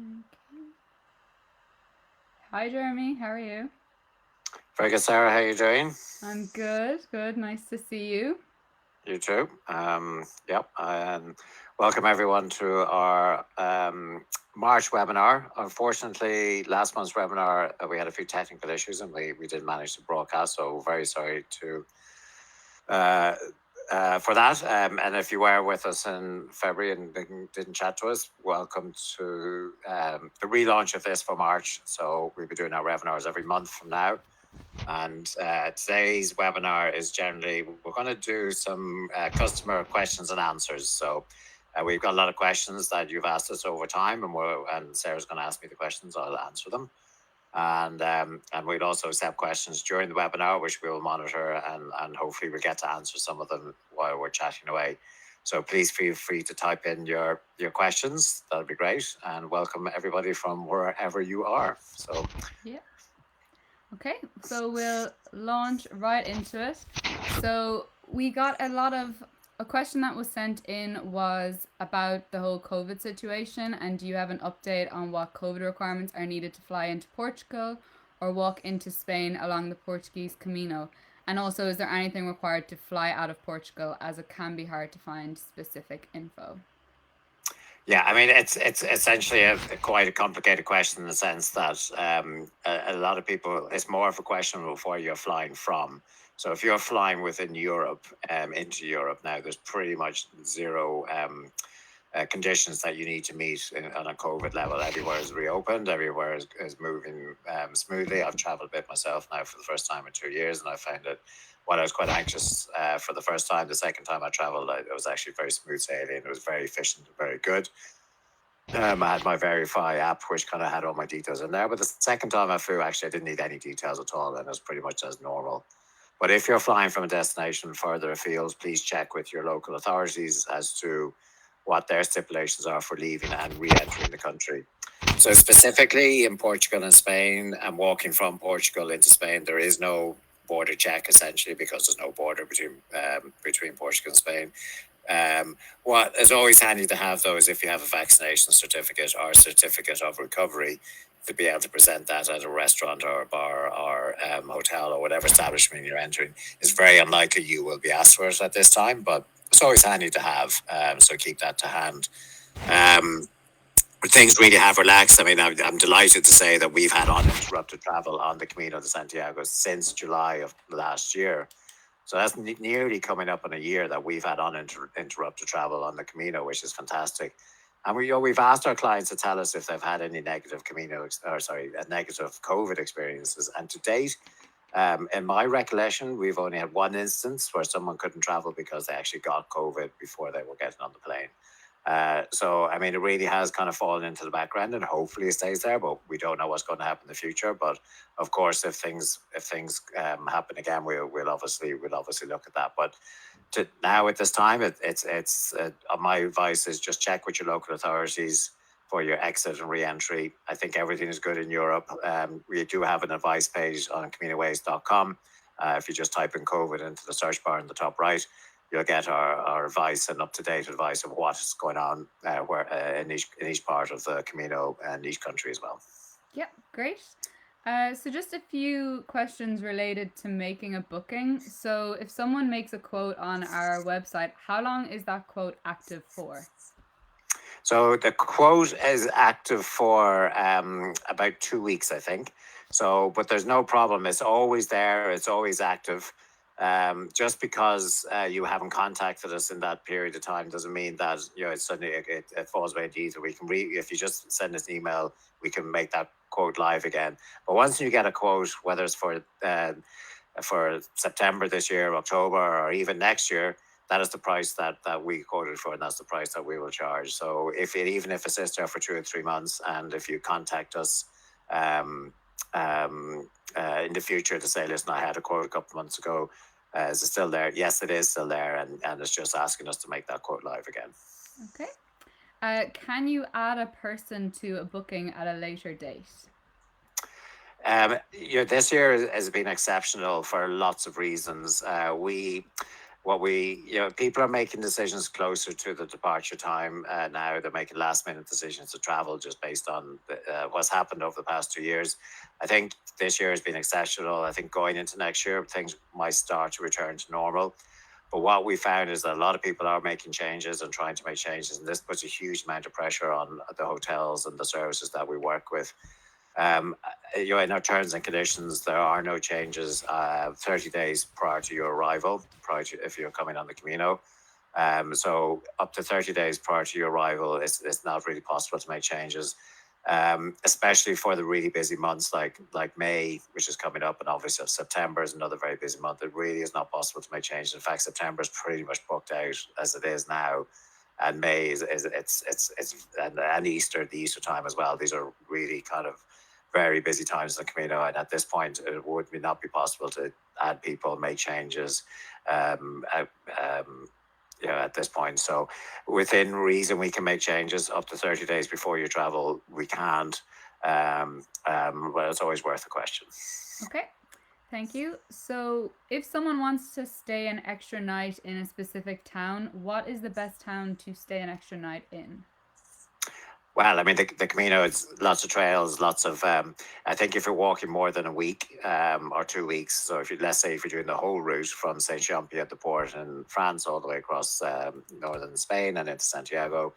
Okay. Hi, Jeremy. How are you? Very good, Sarah. How you doing? I'm good. Good. Nice to see you. You too. Yep. Welcome everyone to our March webinar. Unfortunately, last month's webinar we had a few technical issues and we didn't manage to broadcast. So very sorry to uh, for that. And if you were with us in February and didn't chat to us, welcome to the relaunch of this for March. So we'll be doing our webinars every month from now. And today's webinar is generally, we're going to do some customer questions and answers. So we've got a lot of questions that you've asked us over time, and Sarah's going to ask me the questions. I'll answer them. And we'll also accept questions during the webinar, which we'll monitor, and hopefully we'll get to answer some of them while we're chatting away. So please feel free to type in your questions. That'll be great. And welcome everybody from wherever you are. So Yeah. Okay. So we'll launch right into it. So we got a question that was sent in was about the whole COVID situation. And do you have an update on what COVID requirements are needed to fly into Portugal or walk into Spain along the Portuguese Camino? And also, is there anything required to fly out of Portugal, as it can be hard to find specific info? yeah, I mean, it's essentially quite a complicated question in the sense that a lot of people, it's more of a question of where you're flying from. So if you're flying within Europe, into Europe now, there's pretty much zero conditions that you need to meet on a COVID level. Everywhere is reopened, everywhere is moving smoothly. I've traveled a bit myself now for the first time in 2 years, and I found it, while I was quite anxious for the first time, the second time I traveled, it was actually very smooth sailing. It was very efficient and very good. I had my Verify app, which kind of had all my details in there. But the second time I flew, actually, I didn't need any details at all, and it was pretty much as normal. But if you're flying from a destination further afield, please check with your local authorities as to what their stipulations are for leaving and re-entering the country. So specifically in Portugal and Spain, and walking from Portugal into Spain, there is no border check essentially because there's no border between Portugal and Spain. What is always handy to have though is if you have a vaccination certificate or a certificate of recovery, to be able to present that at a restaurant or a bar or hotel or whatever establishment you're entering. It's very unlikely you will be asked for it at this time, but it's always handy to have. So keep that to hand. Um, Things really have relaxed. I mean, I'm delighted to say that we've had uninterrupted travel on the Camino de Santiago since July of last year. So that's nearly coming up in a year that we've had uninterrupted travel on the Camino, which is fantastic. And we've asked our clients to tell us if they've had any negative negative COVID experiences. And to date, in my recollection, we've only had one instance where someone couldn't travel because they actually got COVID before they were getting on the plane. So, I mean, it really has kind of fallen into the background, and hopefully it stays there. But we don't know what's going to happen in the future. But of course, if things happen again, we'll obviously look at that. But to now at this time, my advice is just check with your local authorities for your exit and re-entry. I think everything is good in Europe. We do have an advice page on CaminoWays.com. If you just type in COVID into the search bar in the top right, you'll get our advice and up-to-date advice of what's going on in each part of the Camino and each country as well. Yeah, great. So, just a few questions related to making a booking. So, if someone makes a quote on our website, how long is that quote active for? So the quote is active for about 2 weeks, I think. So, but there's no problem. It's always there. It's always active. Just because you haven't contacted us in that period of time doesn't mean that it's suddenly it falls away into ether. If you just send us an email, we can make that quote live again. But once you get a quote, whether it's for September this year, October, or even next year, that is the price that we quoted for, and that's the price that we will charge. So even if it sits there for 2 or 3 months, and if you contact us um, in the future to say, listen, I had a quote a couple of months ago, is it still there? Yes, it is still there, and it's just asking us to make that quote live again. Okay. Can you add a person to a booking at a later date? This year has been exceptional for lots of reasons. We People are making decisions closer to the departure time now. They're making last minute decisions to travel just based on what's happened over the past 2 years. I think this year has been exceptional. I think going into next year, things might start to return to normal. But what we found is that a lot of people are making changes and trying to make changes, and this puts a huge amount of pressure on the hotels and the services that we work with. In our terms and conditions, there are no changes 30 days prior to your arrival, if you're coming on the Camino. So up to 30 days prior to your arrival, it's not really possible to make changes, especially for the really busy months like May, which is coming up, and obviously September is another very busy month. It really is not possible to make changes. In fact, September is pretty much booked out as it is now. And May is and Easter, the Easter time as well. These are really kind of very busy times in the Camino, and at this point, it would not be possible to add people, make changes, at this point. So, within reason, we can make changes up to 30 days before you travel. We can't, but it's always worth a question. Okay. Thank you. So, if someone wants to stay an extra night in a specific town, what is the best town to stay an extra night in? Well, I mean, the Camino, it's lots of trails, lots of. I think if you're walking more than a week or 2 weeks, so let's say if you're doing the whole route from Saint Jean Pied de Port in France all the way across northern Spain and into Santiago,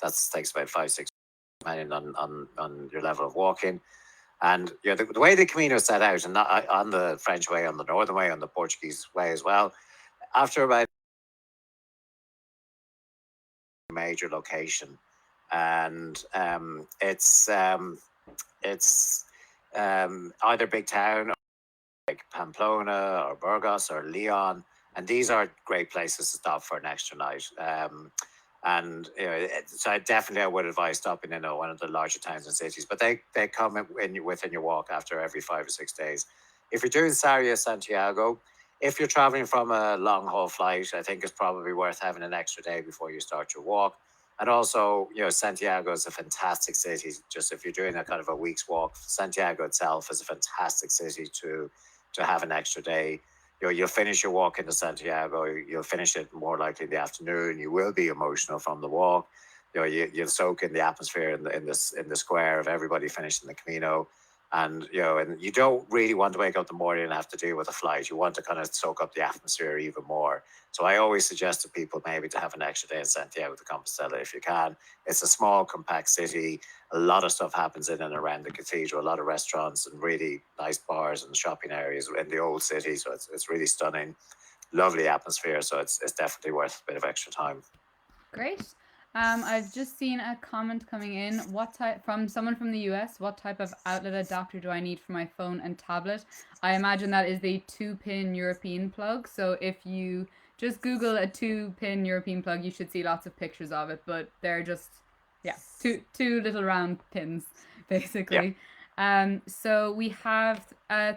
that takes about 5-6, depending on your level of walking. And the way the Camino is set out, and not on the French way, on the northern way, on the Portuguese way as well, after about a major location, and it's either big town like Pamplona or Burgos or Leon, and these are great places to stop for an extra night. And so I would advise stopping in one of the larger towns and cities, but they come within your walk after every 5 or 6 days. If you're doing Sarria Santiago, if you're traveling from a long haul flight, I think it's probably worth having an extra day before you start your walk. And also, Santiago is a fantastic city. Just if you're doing a kind of a week's walk, Santiago itself is a fantastic city to have an extra day. You'll finish your walk into Santiago. You'll finish it more likely in the afternoon. You will be emotional from the walk. You'll soak in the atmosphere in the square of everybody finishing the Camino. And you don't really want to wake up in the morning and have to deal with a flight. You want to kind of soak up the atmosphere even more. So I always suggest to people maybe to have an extra day in Santiago de Compostela if you can. It's a small, compact city. A lot of stuff happens in and around the cathedral. A lot of restaurants and really nice bars and shopping areas in the old city. So it's really stunning, lovely atmosphere. So it's definitely worth a bit of extra time. Great. I've just seen a comment coming in. From someone from the US? What type of outlet adapter do I need for my phone and tablet? I imagine that is the 2-pin European plug. So if you just Google a 2-pin European plug, you should see lots of pictures of it. But they're just two little round pins, basically. So we have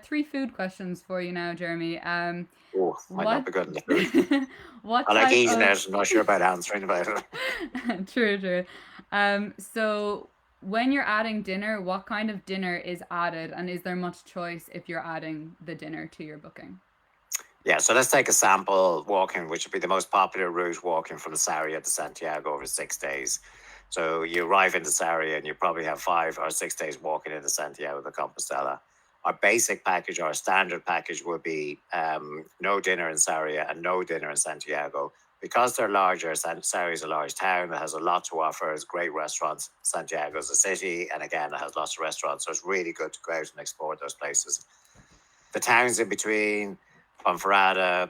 3 food questions for you now, Jeremy. Might not be good in the food. I like eating it. I'm not sure about answering about it. True. So when you're adding dinner, what kind of dinner is added, and is there much choice if you're adding the dinner to your booking? Yeah, so let's take a sample walking, which would be the most popular route walking from Sarria to Santiago over 6 days. So you arrive into Sarria and you probably have 5 or 6 days walking into Santiago de Compostela. Our basic package, our standard package would be no dinner in Sarria and no dinner in Santiago. Because they're larger, Sarria is a large town. It has a lot to offer. It's great restaurants. Santiago is a city. And again, it has lots of restaurants. So it's really good to go out and explore those places. The towns in between, Ponferrada,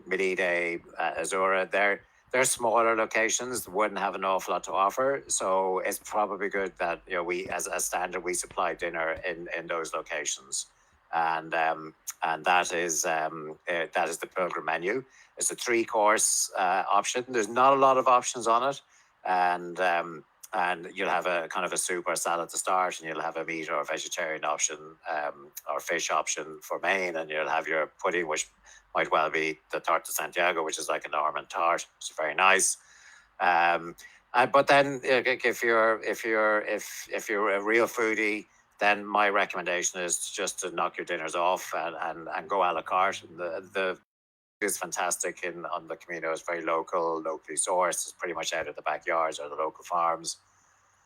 Melide, Azura, they're smaller locations, wouldn't have an awful lot to offer. So it's probably good that we, as a standard, we supply dinner in those locations, and that is the pilgrim menu. It's a 3-course option. There's not a lot of options on it, and you'll have a kind of a soup or salad to start, and you'll have a meat or a vegetarian option or fish option for main, and you'll have your pudding, which might well be the tart de Santiago, which is like a Norman tart, which is very nice. But then if you're a real foodie, then my recommendation is just to knock your dinners off and go a la carte. The It's fantastic on the Camino. It's very local, locally sourced. It's pretty much out of the backyards or the local farms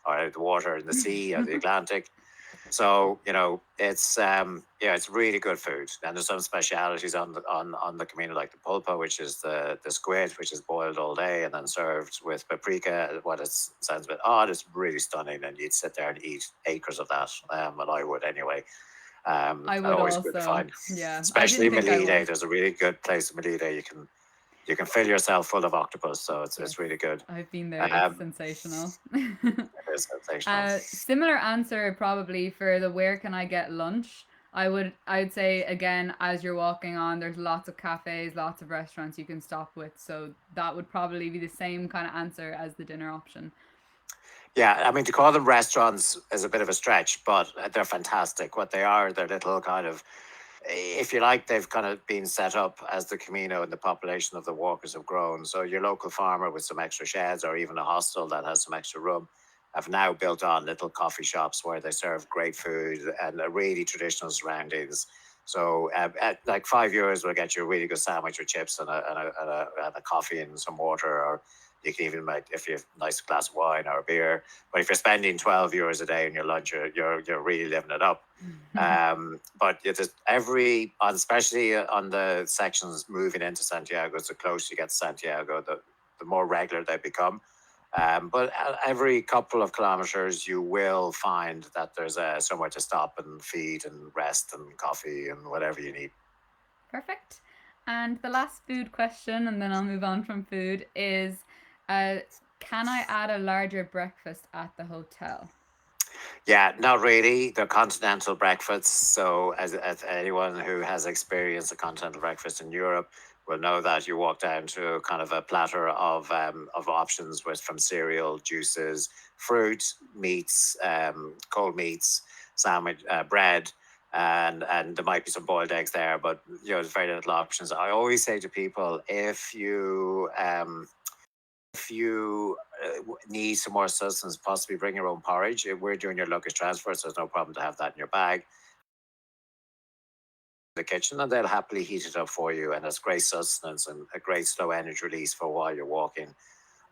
or out of the water in the sea or the Atlantic. So it's really good food, and there's some specialities on the Camino, like the pulpa, which is the squid, which is boiled all day and then served with paprika. What it sounds a bit odd, it's really stunning, and you'd sit there and eat acres of that, and I would anyway. I And would always good to also. find, Yeah, I especially didn't think I Melide. would. There's a really good place in Melide. You can fill yourself full of octopus, so Yes, it's really good. I've been there. It's Um, sensational. it is sensational. Similar answer probably for the where can I get lunch. I'd say again, as you're walking on, there's lots of cafes, lots of restaurants you can stop with. So that would probably be the same kind of answer as the dinner option. Yeah, I mean, to call them restaurants is a bit of a stretch, but they're fantastic. What they are, they're little kind of, if you like, they've kind of been set up as the Camino and the population of the walkers have grown. So your local farmer with some extra sheds or even a hostel that has some extra room have now built on little coffee shops where they serve great food and really traditional surroundings. So at like €5 will get you a really good sandwich with chips and a coffee and some water, or you can even make, if you have a nice glass of wine or a beer. But if you're spending €12 a day on your lunch, you're really living it up. But it's especially on the sections moving into Santiago, so the closer you get to Santiago, the more regular they become. But every couple of kilometers, you will find that there's somewhere to stop and feed and rest and coffee and whatever you need. Perfect. And the last food question, and then I'll move on from food, is uh, can I add a larger breakfast at the hotel? Yeah, not really. They're continental breakfasts. So, as anyone who has experienced a continental breakfast in Europe will know, that you walk down to kind of a platter of options with from cereal, juices, fruit, meats, cold meats, sandwich, bread. And there might be some boiled eggs there, but there's very little options. I always say to people, if you need some more sustenance, possibly bring your own porridge. We're doing your luggage transfer, so there's no problem to have that in your bag. The kitchen, and they'll happily heat it up for you, and it's great sustenance and a great slow energy release for while you're walking.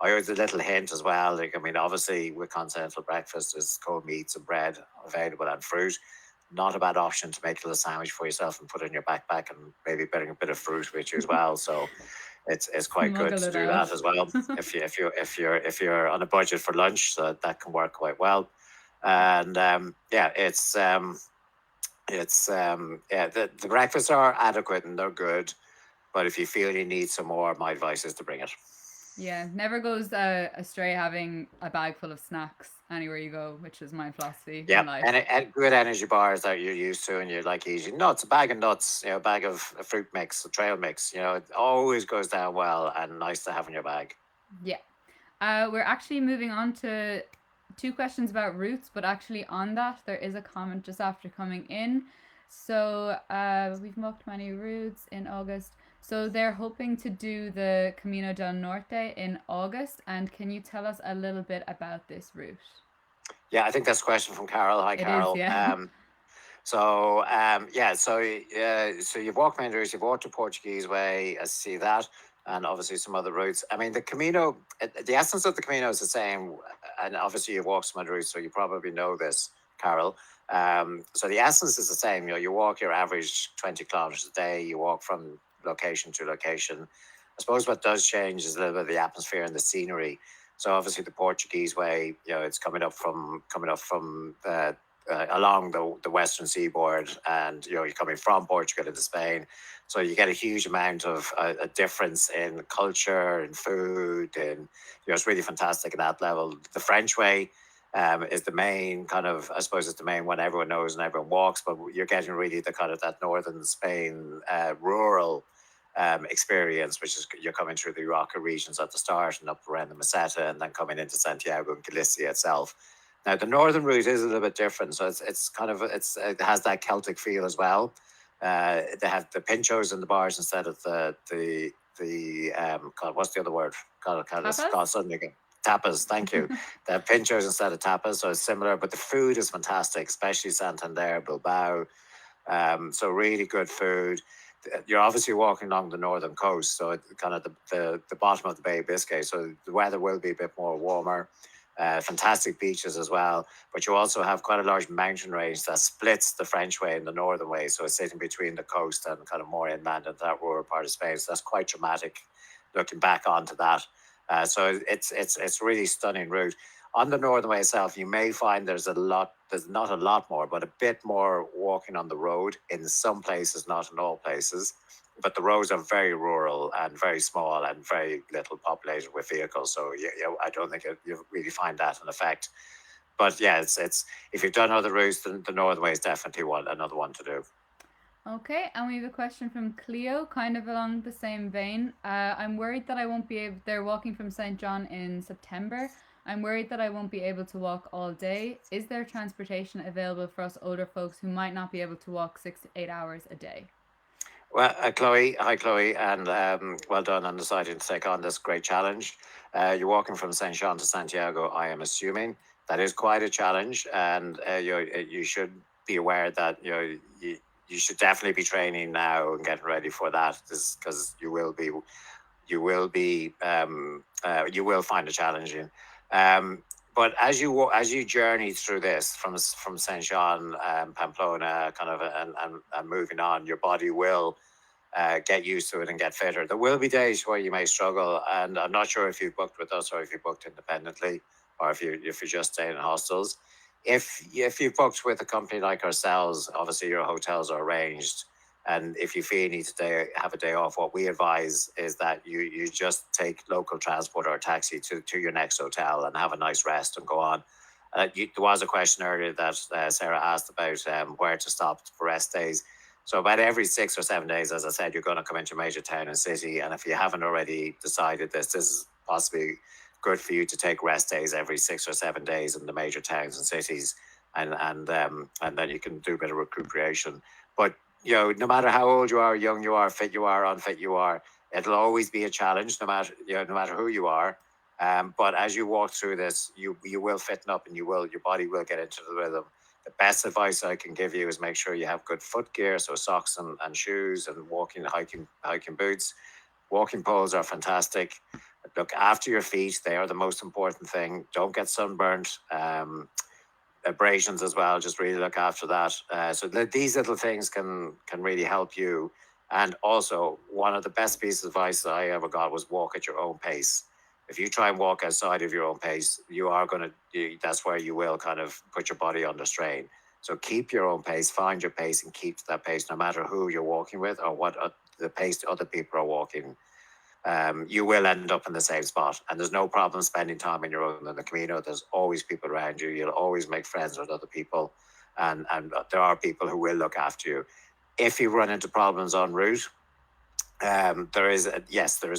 I heard a little hint as well. Like, I mean, obviously with continental breakfast, there's cold meats and bread available and fruit. Not a bad option to make a little sandwich for yourself and put in your backpack, and maybe bring a bit of fruit with you as well. So it's quite good Smuggle to it do out. that as well. If you're on a budget for lunch, so that can work quite well. And yeah, the breakfasts are adequate and they're good. But if you feel you need some more, my advice is to bring it. Yeah, never goes astray having a bag full of snacks anywhere you go, which is my philosophy in Yep, life. and good energy bars that you're used to, and you like eating nuts, a bag of nuts, a bag of fruit mix, a trail mix. It always goes down well and nice to have in your bag. Yeah. We're actually moving on to two questions about routes, but actually on that there is a comment just after coming in. So we've walked many routes in August. So they're hoping to do the Camino del Norte in August. And can you tell us a little bit about this route? Yeah, I think that's a question from Carol. Hi, It is, Carol. yeah. So you've walked many routes. You've walked the Portuguese way. I see that, and obviously some other routes. I mean, the Camino, the essence of the Camino is the same, and obviously you've walked some other routes, so you probably know this, Carol. So the essence is the same. You walk your average 20 kilometers a day. You walk from location to location. I suppose what does change is a little bit of the atmosphere and the scenery. So obviously the Portuguese way, it's coming up from along the western seaboard, and you're coming from Portugal into Spain, so you get a huge amount of a difference in culture and food, and it's really fantastic at that level. The French way is the main kind of, I suppose, it's the main one everyone knows and everyone walks, but you're getting really the kind of that northern Spain rural experience, which is you're coming through the Roca regions at the start and up around the Meseta, and then coming into Santiago and Galicia itself. Now the northern route is a little bit different, so it has that Celtic feel as well. They have the pinchos in the bars instead of the God, what's the other word? Tapas? God, suddenly tapas. Thank you. They have pinchos instead of tapas, so it's similar, but the food is fantastic, especially Santander, Bilbao. So really good food. you're obviously walking along the northern coast, so kind of the bottom of the Bay of Biscay. So the weather will be a bit more warmer. Fantastic beaches as well, but you also have quite a large mountain range that splits the French way and the northern way. So it's sitting between the coast and kind of more inland and that rural part of Spain. So that's quite dramatic looking back onto that. So it's really stunning route. On the northern way itself, you may find there's not a lot more, but a bit more walking on the road in some places, not in all places. But the roads are very rural and very small and very little populated with vehicles. So I don't think you really find that an effect. But yeah, it's if you've done other routes, the northern way is definitely another one to do. Okay, and we have a question from Cleo, kind of along the same vein. I'm worried that I won't be able. They're walking from St. John in September. I'm worried that I won't be able to walk all day. Is there transportation available for us older folks who might not be able to walk 6 to 8 hours a day? Well, Chloe, hi Chloe, and well done on deciding to take on this great challenge. You're walking from Saint Jean to Santiago, I am assuming. That is quite a challenge, and you should be aware that you should definitely be training now and getting ready for that, because you will find it challenging. But as you journey through this from Saint Jean, Pamplona, kind of, and moving on, your body will get used to it and get fitter. There will be days where you may struggle, and I'm not sure if you booked with us or if you booked independently, or if you just staying in hostels. If you booked with a company like ourselves, obviously your hotels are arranged. And if you feel you need to have a day off, what we advise is that you just take local transport or a taxi to your next hotel and have a nice rest and go on. There was a question earlier that Sarah asked about where to stop for rest days. So about every 6 or 7 days, as I said, you're going to come into a major town and city. And if you haven't already decided this is possibly good for you to take rest days every 6 or 7 days in the major towns and cities. And then you can do a bit of recuperation. But no matter how old you are, young you are, fit you are, unfit you are, it'll always be a challenge, no matter who you are. But as you walk through this, you will fit up, and your body will get into the rhythm. The best advice I can give you is make sure you have good foot gear, so socks and shoes and hiking boots. Walking poles are fantastic. Look after your feet; they are the most important thing. Don't get sunburnt. Abrasions as well. Just really look after that. These little things can really help you. And also, one of the best pieces of advice that I ever got was walk at your own pace. If you try and walk outside of your own pace, that's where you will kind of put your body under strain. So keep your own pace, find your pace, and keep to that pace, no matter who you're walking with or what the pace other people are walking. You will end up in the same spot, and there's no problem spending time on your own in the Camino. There's always people around you. You'll always make friends with other people, and there are people who will look after you. If you run into problems en route, there is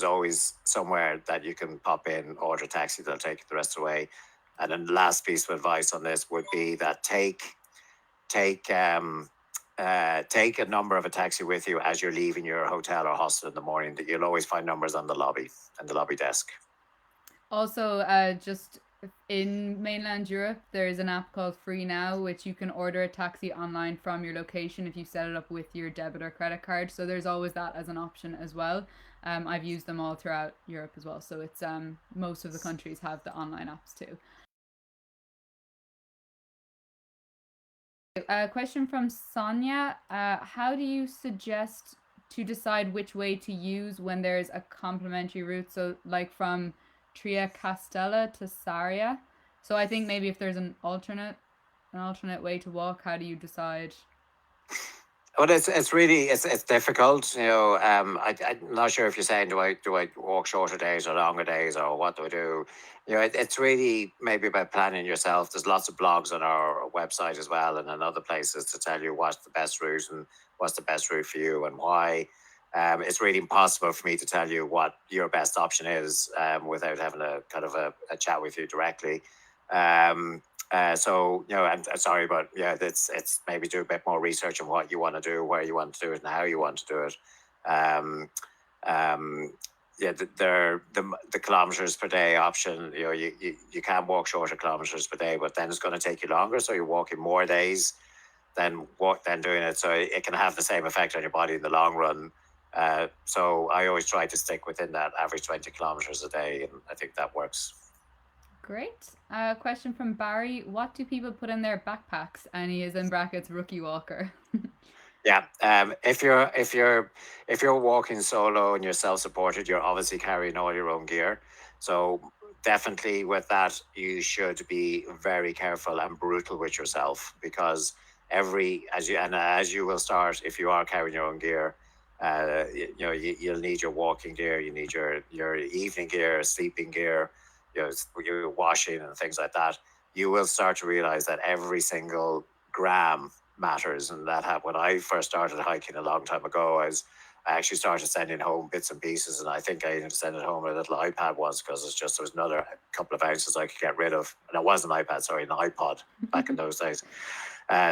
always somewhere that you can pop in, order a taxi, they'll take you the rest of the way. And then the last piece of advice on this would be that take a number of a taxi with you as you're leaving your hotel or hostel in the morning. That you'll always find numbers on the lobby and the lobby desk. Also, just in mainland Europe, there is an app called Free Now, which you can order a taxi online from your location if you set it up with your debit or credit card. So there's always that as an option as well. I've used them all throughout Europe as well. So it's most of the countries have the online apps too. A question from Sonia. How do you suggest to decide which way to use when there's a complementary route? So like from Tria Castella to Saria. So I think maybe if there's an alternate way to walk, how do you decide? Well, it's really it's difficult. I'm not sure if you're saying do I walk shorter days or longer days, or what do I do? It's really maybe about planning yourself. There's lots of blogs on our website as well, and in other places to tell you what's the best route and what's the best route for you and why. It's really impossible for me to tell you what your best option is without having a kind of a chat with you directly. I'm sorry, but yeah, it's maybe do a bit more research on what you want to do, where you want to do it, and how you want to do it. The kilometers per day option. You can walk shorter kilometers per day, but then it's going to take you longer. So you're walking more days. than doing it. So it can have the same effect on your body in the long run. So I always try to stick within that average 20 kilometers a day, and I think that works. Great. Question from Barry. What do people put in their backpacks? And he is in brackets rookie walker. Yeah. If you're walking solo and you're self-supported, you're obviously carrying all your own gear. So definitely with that, you should be very careful and brutal with yourself, because as you will start, if you are carrying your own gear, you'll need your walking gear, you need your evening gear, sleeping gear, your washing and things like that. You will start to realize that every single gram matters, and when I first started hiking a long time ago, I actually started sending home bits and pieces, and I think I even sent it home a little iPad once, because there was another couple of ounces I could get rid of, and it wasn't an iPad, sorry, an iPod back in those days.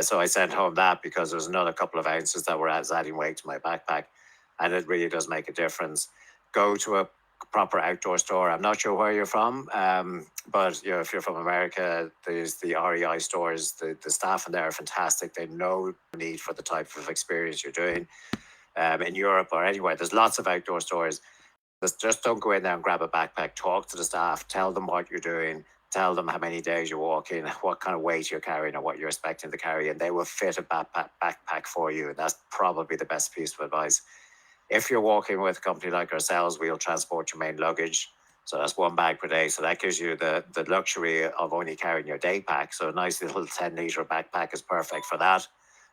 So I sent home that because there was another couple of ounces that were adding weight to my backpack, and it really does make a difference. Go to a proper outdoor store. I'm not sure where you're from, but if you're from America, there's the REI stores. The staff in there are fantastic. They know the need for the type of experience you're doing. In Europe or anywhere, there's lots of outdoor stores. Just don't go in there and grab a backpack. Talk to the staff. Tell them what you're doing. Tell them how many days you're walking, what kind of weight you're carrying, or what you're expecting to carry, and they will fit a backpack for you. And that's probably the best piece of advice. If you're walking with a company like ourselves, we'll transport your main luggage. So that's 1 bag per day. So that gives you the luxury of only carrying your day pack. So a nice little 10-liter backpack is perfect for that.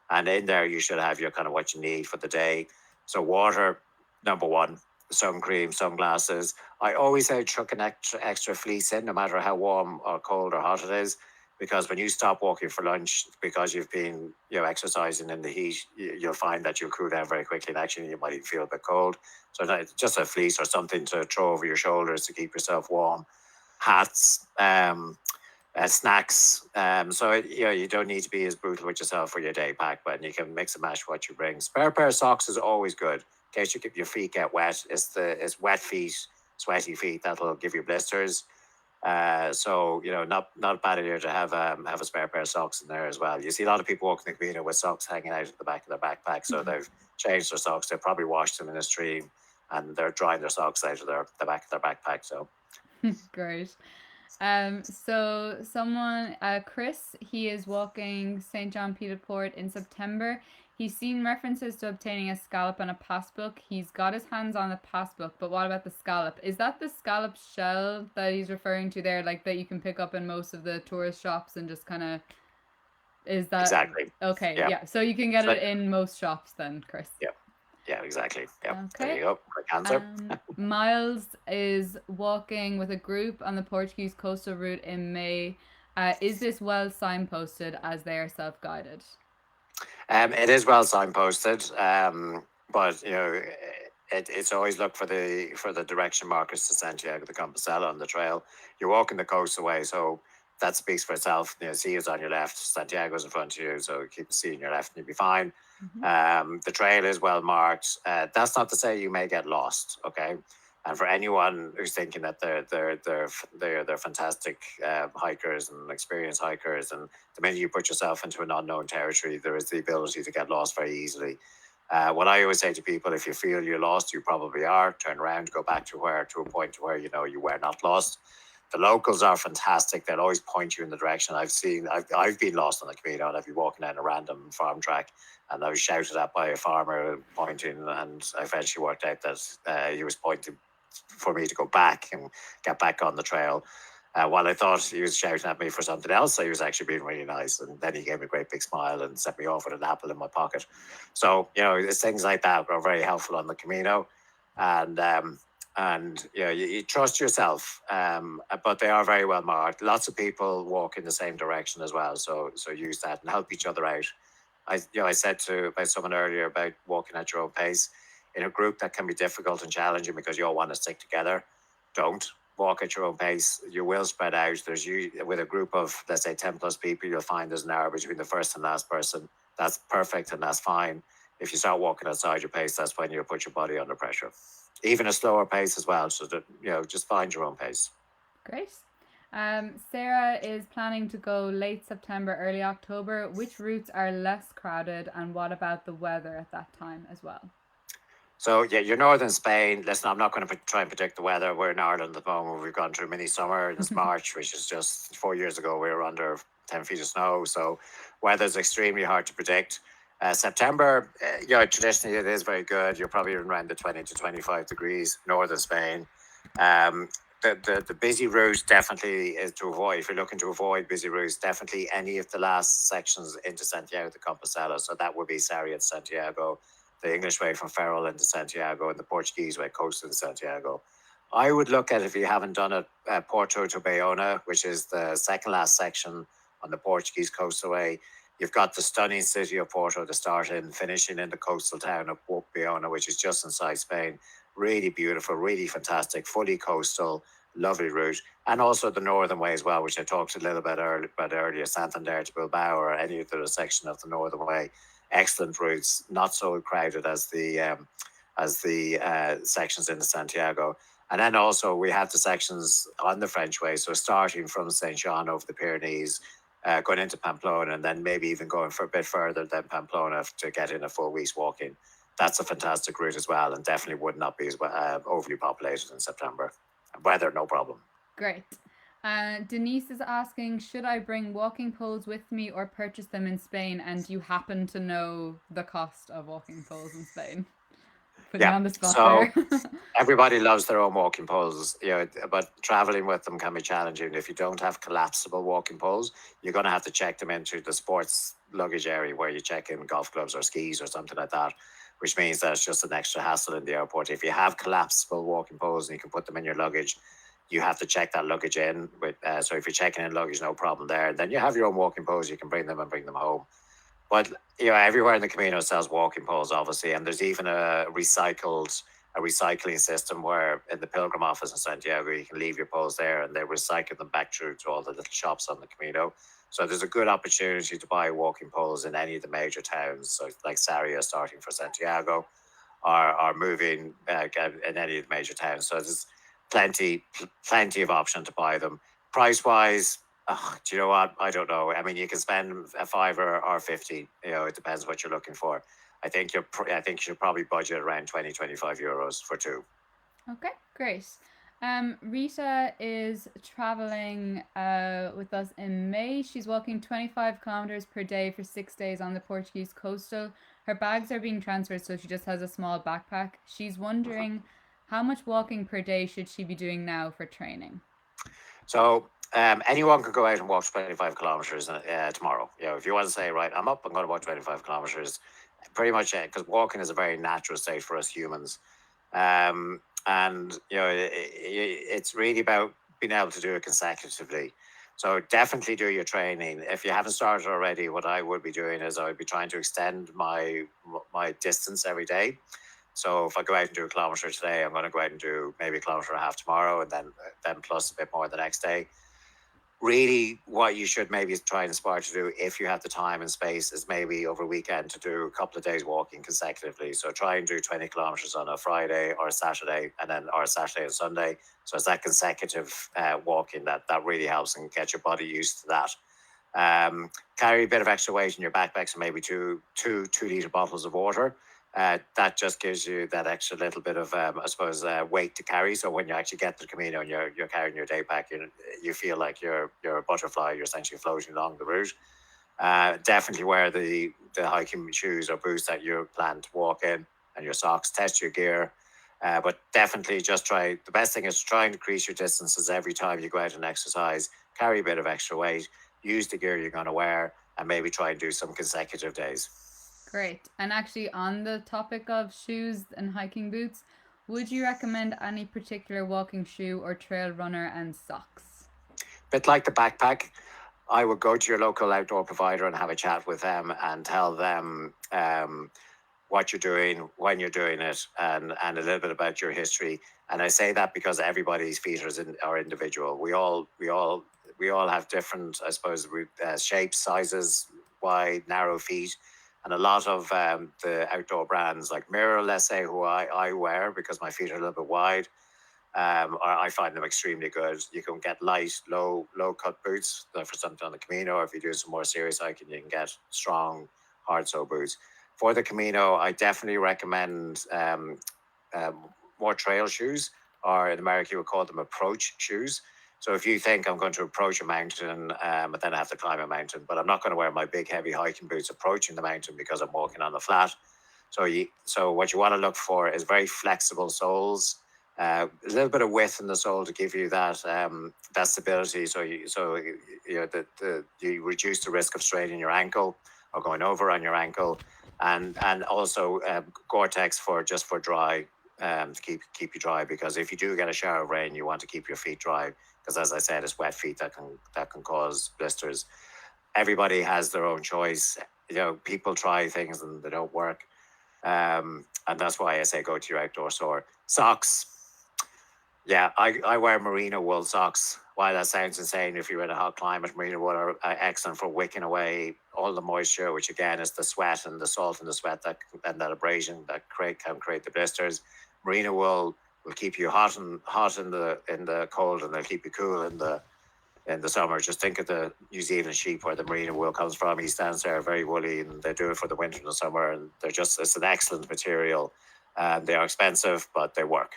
And in there, you should have your kind of what you need for the day. So water, number one, sun cream, sunglasses. I always say chuck an extra fleece in, no matter how warm or cold or hot it is, because when you stop walking for lunch, because you've been exercising in the heat, you'll find that you'll cool down very quickly, and actually you might even feel a bit cold. So just a fleece or something to throw over your shoulders to keep yourself warm. Hats, snacks. You don't need to be as brutal with yourself for your day pack, but you can mix and match what you bring. Spare pair of socks is always good in case your feet get wet. It's wet feet, sweaty feet that'll give you blisters. Not a bad idea to have a spare pair of socks in there as well. You see a lot of people walking the Camino with socks hanging out at the back of their backpack, so they've changed their socks. They've probably washed them in a stream, and they're drying their socks out of the back of their backpack. So Great. So someone, Chris, he is walking St. John Peter Port in September. He's seen references to obtaining a scallop and a passbook. He's got his hands on the passbook, but what about the scallop? Is that the scallop shell that he's referring to there, like that you can pick up in most of the tourist shops and just kind of, is that exactly, okay? yeah. Yeah, so you can get So, it in most shops then, Chris. yeah, exactly. Yeah, there Okay. you go. Quick answer. Miles is walking with a group on the Portuguese coastal route in May. Is this well signposted as they are self-guided? It is well signposted, but it's always look for the direction markers to Santiago de Compostela on the trail. You're walking the coast away, so that speaks for itself. Sea is on your left, Santiago's in front of you, so keep the sea on your left and you'll be fine. The trail is well marked. That's not to say you may get lost, okay? And for anyone who's thinking that they're fantastic hikers and experienced hikers, and the minute you put yourself into an unknown territory, there is the ability to get lost very easily. What I always say to people, if you feel you're lost, you probably are. Turn around, go back to a point where you were not lost. The locals are fantastic. They'll always point you in the direction. I've been lost on the Camino, and I'd be walking down a random farm track, and I was shouted at by a farmer pointing, and I eventually worked out that he was pointing for me to go back and get back on the trail. While I thought he was shouting at me for something else, he was actually being really nice. And then he gave me a great big smile and sent me off with an apple in my pocket. So, it's things like that are very helpful on the Camino. And you trust yourself, but they are very well marked. Lots of people walk in the same direction as well. So use that and help each other out. I said about someone earlier about walking at your own pace. In a group that can be difficult and challenging because you all want to stick together, don't walk at your own pace. You will spread out. With a group of, let's say, 10 plus people, you'll find there's an hour between the first and last person. That's perfect and that's fine. If you start walking outside your pace, that's when you'll put your body under pressure. Even a slower pace as well. So that, just find your own pace. Great. Sarah is planning to go late September, early October. Which routes are less crowded, and what about the weather at that time as well? So yeah, you're northern Spain. Listen, I'm not going to try and predict the weather. We're in Ireland at the moment. We've gone through mini summer. It's March, which is just 4 years ago. We were under 10 feet of snow. So weather's extremely hard to predict. September, traditionally it is very good. You're probably around the 20 to 25 degrees, northern Spain. Um, the busy route definitely is to avoid. If you're looking to avoid busy routes, definitely any of the last sections into Santiago de Compostela. So that would be Sarria to Santiago, the English way from Ferrol into Santiago, and the Portuguese way coastal into Santiago. I would look at, if you haven't done it, Porto to Bayona, which is the second last section on the Portuguese coastal way. You've got the stunning city of Porto to start in, finishing in the coastal town of Bayona, which is just inside Spain. Really beautiful, really fantastic, fully coastal, lovely route. And also the northern way as well, which I talked a little bit about earlier, Santander to Bilbao or any other section of the northern way. Excellent routes, not so crowded as the sections into Santiago. And then also we have the sections on the French way, so starting from Saint Jean over the Pyrenees, going into Pamplona, and then maybe even going for a bit further than Pamplona to get in a full week's walking. That's a fantastic route as well, and definitely would not be as overly populated in September. Weather, no problem. Great. Denise is asking, should I bring walking poles with me or purchase them in Spain? And you happen to know the cost of walking poles in Spain. Putting you Yeah. on the spot So there. everybody loves their own walking poles, but traveling with them can be challenging. If you don't have collapsible walking poles, you're going to have to check them into the sports luggage area where you check in golf clubs or skis or something like that, which means that it's just an extra hassle in the airport. If you have collapsible walking poles and you can put them in your luggage, you have to check that luggage in. So if you're checking in luggage, no problem there. Then you have your own walking poles, you can bring them and bring them home. But everywhere in the Camino sells walking poles, obviously, and there's even a recycling system where in the Pilgrim office in Santiago you can leave your poles there, and they recycle them back through to all the little shops on the Camino. So there's a good opportunity to buy walking poles in any of the major towns, so like Sarria starting for Santiago, or moving in any of the major towns. So there's plenty of option to buy them. Price wise, do you know what? I don't know. I mean, you can spend a fiver or 50. It depends what you're looking for. I think I think you should probably budget around 20-25 euros for two. Okay, great. Rita is traveling with us in May. She's walking 25 kilometers per day for 6 days on the Portuguese coastal. Her bags are being transferred, so she just has a small backpack. She's wondering how much walking per day should she be doing now for training? So anyone could go out and walk 25 kilometers tomorrow. If you want to say, right, I'm up, I'm going to walk 25 kilometers, pretty much because walking is a very natural state for us humans. And it's really about being able to do it consecutively. So definitely do your training. If you haven't started already, what I would be doing is I would be trying to extend my distance every day. So if I go out and do a kilometer today, I'm going to go out and do maybe a kilometer and a half tomorrow, and then plus a bit more the next day. Really, what you should maybe try and aspire to do, if you have the time and space, is maybe over a weekend to do a couple of days walking consecutively. So try and do 20 kilometers on a Friday or a Saturday, or a Saturday and Sunday. So it's that consecutive walking that really helps and get your body used to that. Carry a bit of extra weight in your backpack, so maybe two 2 liter bottles of water. That just gives you that extra little bit of, I suppose, weight to carry. So when you actually get to the Camino and you're carrying your day pack, you feel like you're a butterfly. You're essentially floating along the route. Definitely wear the hiking shoes or boots that you plan to walk in, and your socks. Test your gear. But definitely just try. The best thing is to try and increase your distances every time you go out and exercise. Carry a bit of extra weight. Use the gear you're going to wear, and maybe try and do some consecutive days. Great. And actually, on the topic of shoes and hiking boots, would you recommend any particular walking shoe or trail runner and socks? Bit like the backpack, I would go to your local outdoor provider and have a chat with them and tell them what you're doing, when you're doing it, and a little bit about your history. And I say that because everybody's feet are individual. We all have different, I suppose, shapes, sizes, wide, narrow feet. And a lot of the outdoor brands like Mirror, let's say, who I wear because my feet are a little bit wide, or I find them extremely good. You can get light, low cut boots for something on the Camino, or if you do some more serious hiking, you can get strong hard sole boots. For the Camino, I definitely recommend more trail shoes, or in America you would call them approach shoes. So if you think I'm going to approach a mountain, but then I have to climb a mountain, but I'm not going to wear my big heavy hiking boots approaching the mountain because I'm walking on the flat. So what you want to look for is very flexible soles, a little bit of width in the sole to give you that stability. You reduce the risk of straining your ankle or going over on your ankle, and also Gore-Tex for dry, to keep you dry, because if you do get a shower of rain, you want to keep your feet dry, because as I said, it's wet feet that can cause blisters. Everybody has their own choice. People try things and they don't work. And that's why I say go to your outdoor store. Socks. Yeah, I wear merino wool socks. While that sounds insane, if you're in a hot climate, merino wool are excellent for wicking away all the moisture, which again is the sweat and the salt in the sweat and that abrasion that can create the blisters. Merino wool will keep you hot in the cold, and they'll keep you cool in the summer. Just think of the New Zealand sheep where the merino wool comes from. He stands there very woolly, and they do it for the winter and the summer, and it's an excellent material. They are expensive, but they work.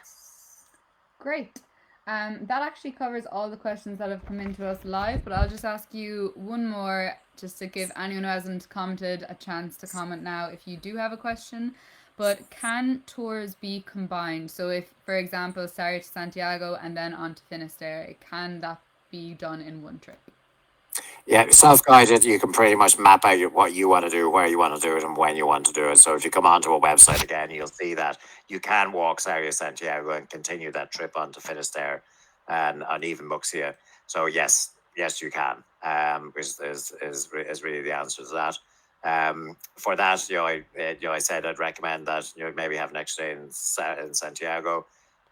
Great. That actually covers all the questions that have come into us live, but I'll just ask you one more just to give anyone who hasn't commented a chance to comment now if you do have a question. But can tours be combined? So if, for example, Sarri to Santiago and then on to Finisterre, can that be done in one trip? Yeah, self-guided, you can pretty much map out what you want to do, where you want to do it, and when you want to do it. So if you come onto a website again, you'll see that you can walk Sarri Santiago and continue that trip on to Finisterre and even Muxia. So yes, you can. Is really the answer to that. For that, I said I'd recommend that maybe have an extra day in Santiago,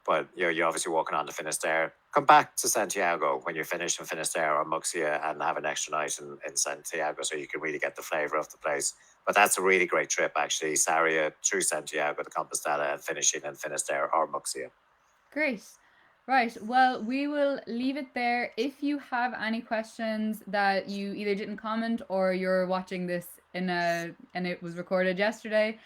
but you're obviously walking on to Finisterre. Come back to Santiago when you're finished in Finisterre or Muxia and have an extra night in Santiago, so you can really get the flavour of the place. But that's a really great trip, actually. Sarria through Santiago to Compostela and finishing in Finisterre or Muxia. Great. Right. Well, we will leave it there. If you have any questions that you either didn't comment or you're watching this and it was recorded yesterday,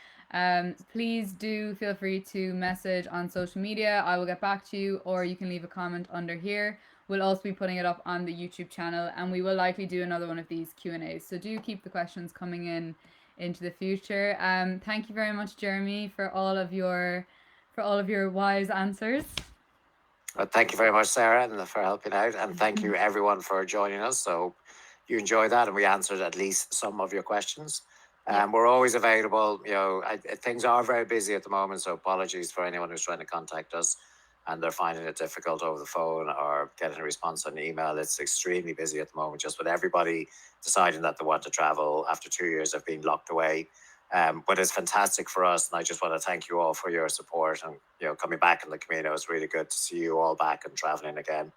please do feel free to message on social media. I will get back to you, or you can leave a comment under here. We'll also be putting it up on the YouTube channel, and we will likely do another one of these Q&As. So do keep the questions coming into the future. Thank you very much, Jeremy, for all of your wise answers. Well, thank you very much, Sarah, and for helping out, and thank you everyone for joining us. So you enjoyed that, and we answered at least some of your questions. We're always available. Things are very busy at the moment, so apologies for anyone who's trying to contact us and they're finding it difficult over the phone or getting a response on email. It's extremely busy at the moment, just with everybody deciding that they want to travel after 2 years of being locked away. But it's fantastic for us, and I just want to thank you all for your support and coming back in the Camino. It's really good to see you all back and traveling again.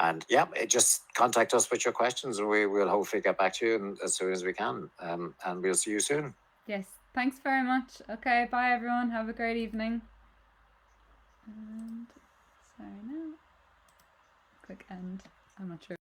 And just contact us with your questions, and we will hopefully get back to you as soon as we can. And we'll see you soon. Yes, thanks very much. Okay, bye everyone. Have a great evening. And sorry now. Quick end. I'm not sure.